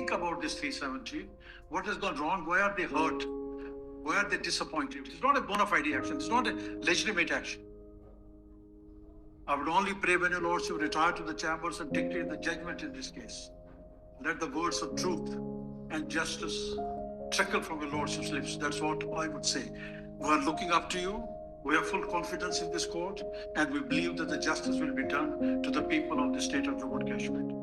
think about this 370. What has gone wrong? Why are they hurt? Why are they disappointed? It's not a bona fide action. It's not a legitimate action. I would only pray when your lordship retire to the chambers and dictate the judgment in this case. Let the words of truth and justice trickle from your lordship's lips. That's what I would say. We are looking up to you. We have full confidence in this court, and we believe that the justice will be done to the people of the state of Jammu and Kashmir.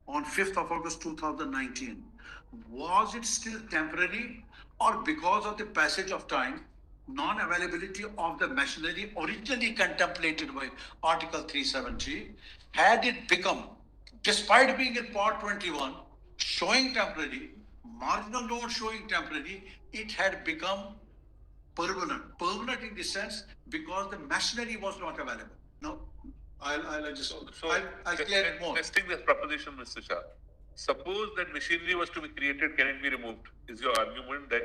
On 5th of August 2019, was it still temporary, or because of the passage of time, non-availability of the machinery originally contemplated by Article 370, had it become, despite being in Part 21, showing temporary, marginal load showing temporary, it had become permanent. Permanent in the sense because the machinery was not available. No. I'll just I'll clear it more. Testing this proposition, Mr. Shah. Suppose that machinery was to be created, can it be removed? Is your argument that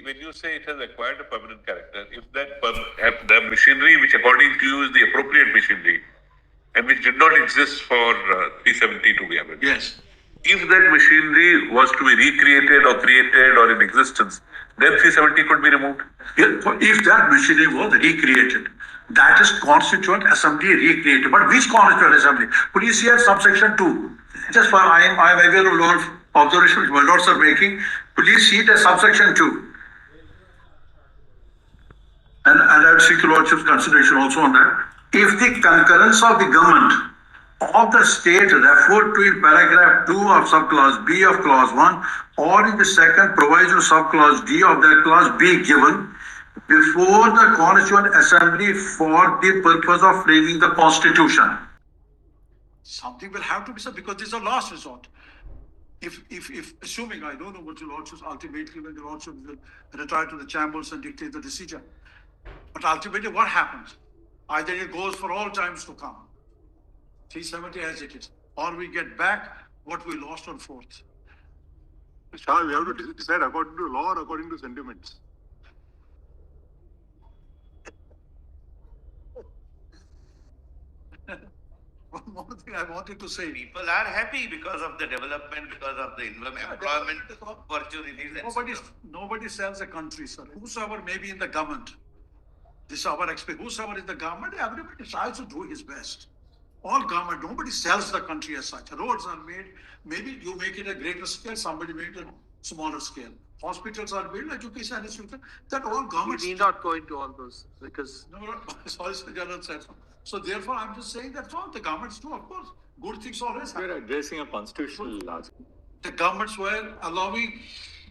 when you say it has acquired a permanent character, if the machinery which according to you is the appropriate machinery and which did not exist for 370 to be available. Yes. If that machinery was to be recreated or created or in existence, then 370 could be removed. If that machinery was recreated, that is Constituent Assembly recreated. But which Constituent Assembly? Please see at subsection 2. Just for I am aware of lot of observations my lords are making. Please see it as subsection 2. And I would seek your lordship's consideration also on that. If the concurrence of the government of the state referred to in paragraph 2 of subclause B of clause 1 or in the second provision of subclause D of that clause be given before the Constituent Assembly for the purpose of framing the Constitution. Something will have to be said because this is a last resort. If assuming, I don't know what your lordship ultimately when the lordship will retire to the chambers and dictate the decision. But ultimately what happens? Either it goes for all times to come. 370 as it is. Or we get back what we lost on 4th. Shah, we have to decide according to law or according to sentiments. One more thing I wanted to say. People are happy because of the development, because of the employment opportunities. Nobody sells a country, sir. Whosoever may be in the government, this is our experience. Whosoever is the government, everybody tries to do his best. All government, nobody sells the country as such. Roads are made, maybe you make it a greater scale, somebody made it a smaller scale. Hospitals are built, education institutions, that all governments. We need not go into all those because. No, sorry, Sir General said so. So therefore, I'm just saying that's all the governments do, of course. Good things always happen. We're addressing a constitutional law. The governments were allowing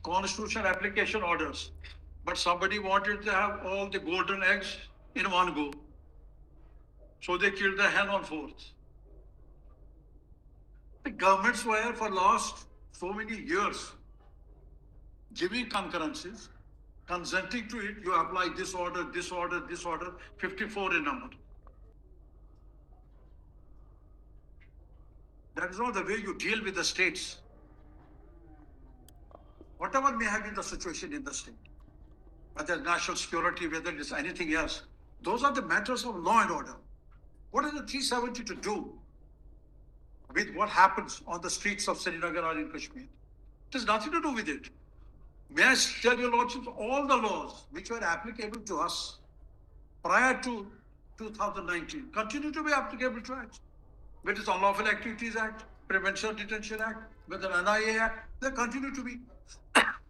constitutional application orders, but somebody wanted to have all the golden eggs in one go. So they killed the hen on 4th. The governments were for last so many years giving concurrences, consenting to it. You apply this order, 54 in number. That is not the way you deal with the states. Whatever may have been the situation in the state, whether it's national security, whether it's anything else, those are the matters of law and order. What is the 370 to do with what happens on the streets of Srinagar or in Kashmir? It has nothing to do with it. May I tell your lordships, all the laws which were applicable to us prior to 2019 continue to be applicable to us. Whether it's Unlawful Activities Act, Prevention Detention Act, whether NIA Act, they continue to be.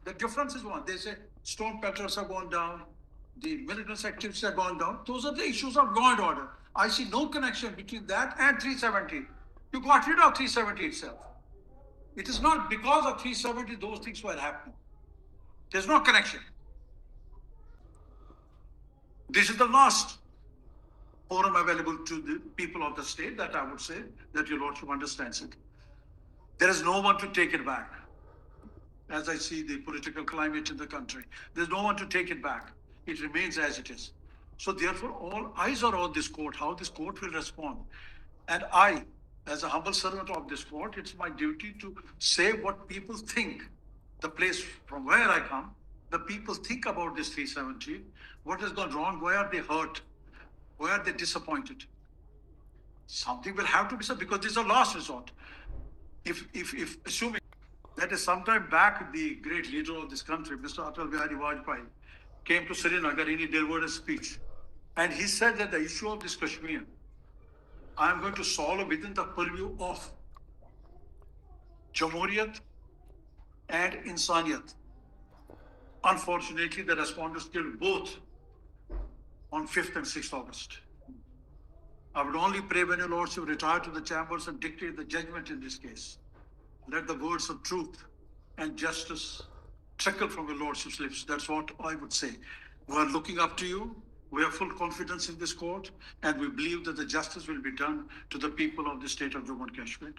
The difference is one. They say stone peddlers have gone down, the militant activities have gone down. Those are the issues of law and order. I see no connection between that and 370. You got rid of 370 itself. It is not because of 370 those things were happening. There's no connection. This is the last forum available to the people of the state that I would say that your lordship understands it. There is no one to take it back. as I see the political climate in the country. There's no one to take it back. It remains as it is. So therefore, all eyes are on this court, how this court will respond. And I, as a humble servant of this court, it's my duty to say what people think. The place from where I come, the people think about this 370. What has gone wrong? Why are they hurt? Why are they disappointed? Something will have to be said because this is a last resort. If assuming that is sometime back, the great leader of this country, Mr. Atal Bihari Vajpayee, came to Srinagar and he delivered a speech. And he said that the issue of this Kashmir, I am going to solve within the purview of Jamhuriyat and Insaniyat. Unfortunately, the respondents killed both on 5th and 6th August. I would only pray when your lordship retire to the chambers and dictate the judgment in this case. Let the words of truth and justice trickle from your lordship's lips. That's what I would say. We are looking up to you. We have full confidence in this court, and we believe that the justice will be done to the people of the state of Jammu and Kashmir.